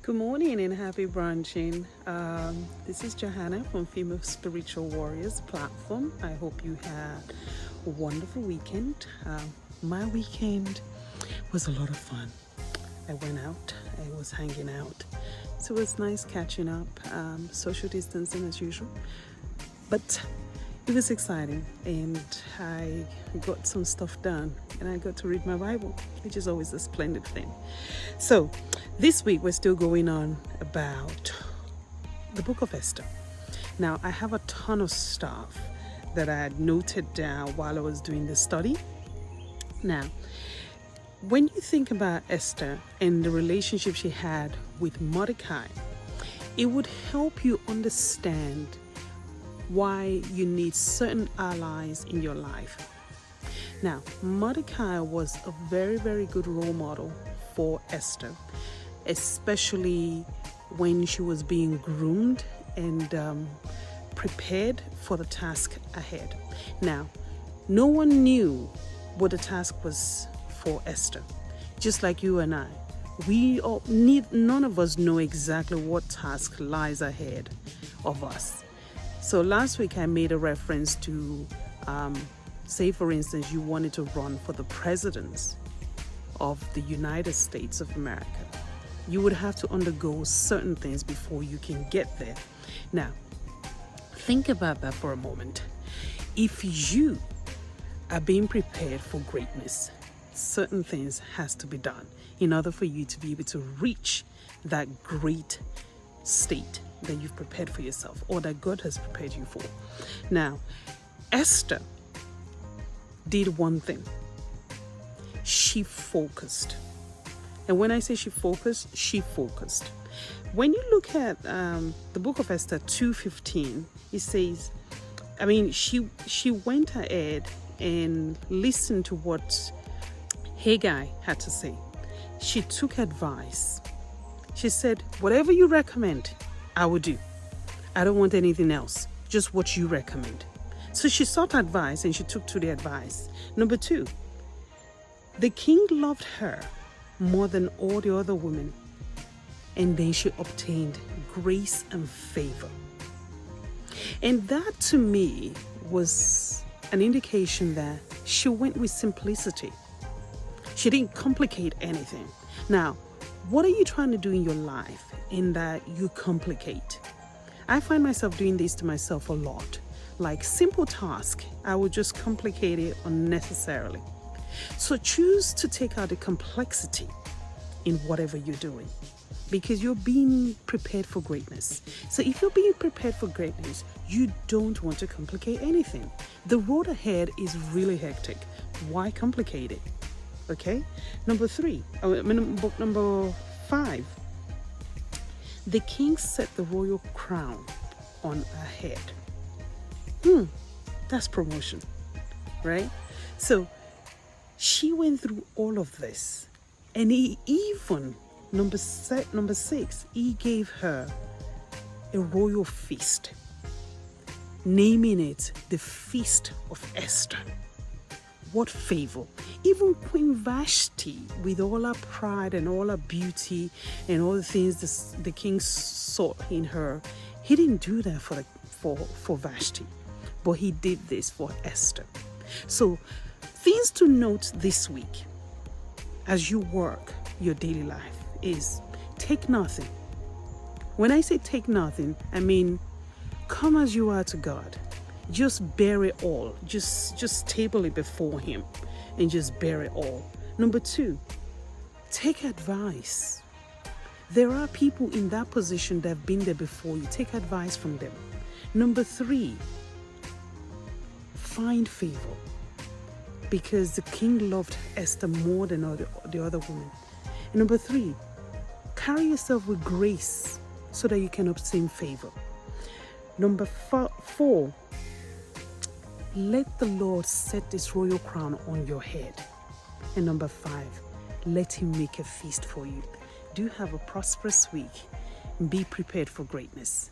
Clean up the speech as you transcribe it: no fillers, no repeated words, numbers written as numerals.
Good morning and happy brunching. This is Johanna from Female Spiritual Warriors platform. I hope you had a wonderful weekend. My weekend was a lot of fun. I went out, I was hanging out. So it was nice catching up, social distancing as usual. But it was exciting and I got some stuff done and I got to read my Bible, which is always a splendid thing. So this week we're still going on about the book of Esther. Now I have a ton of stuff that I had noted down while I was doing the study. Now, when you think about Esther and the relationship she had with Mordecai, it would help you understand why you need certain allies in your life. Now, Mordecai was a very, very good role model for Esther, especially when she was being groomed and prepared for the task ahead. Now, no one knew what the task was for Esther, just like you and I. None of us know exactly what task lies ahead of us. So last week I made a reference to, say for instance, you wanted to run for the president of the United States of America. You would have to undergo certain things before you can get there. Now, think about that for a moment. If you are being prepared for greatness, certain things has to be done in order for you to be able to reach that great state that you've prepared for yourself or that God has prepared you for. Now, Esther did one thing. She focused. And when I say she focused. When you look at the book of Esther 2:15, it says, she went ahead and listened to what Haggai had to say. She took advice. She said, whatever you recommend, I will do. I don't want anything else, just what you recommend. So she sought advice and she took to the advice. Number 2, the king loved her more than all the other women. And then she obtained grace and favor. And that to me was an indication that she went with simplicity. She didn't complicate anything. Now, what are you trying to do in your life in that you complicate? I find myself doing this to myself a lot. Like simple task, I will just complicate it unnecessarily. So choose to take out the complexity in whatever you're doing because you're being prepared for greatness. So if you're being prepared for greatness, you don't want to complicate anything. The road ahead is really hectic. Why complicate it? Okay, number 5. The king set the royal crown on her head. That's promotion, right? So she went through all of this, and he even number 6, he gave her a royal feast, naming it the Feast of Esther. What favor! Even Queen Vashti, with all her pride and all her beauty and all the things the king saw in her, he didn't do that for Vashti, but he did this for Esther. So, things to note this week as you work your daily life is take nothing. When I say take nothing, I mean come as you are to God. Just bear it all. Just table it before him and just bear it all. Number 2, take advice. There are people in that position that have been there before you. Take advice from them. Number 3, find favor because the king loved Esther more than the other women. And number 3, carry yourself with grace so that you can obtain favor. Number 4, let the Lord set this royal crown on your head. And number 5, let him make a feast for you. Do have a prosperous week and be prepared for greatness.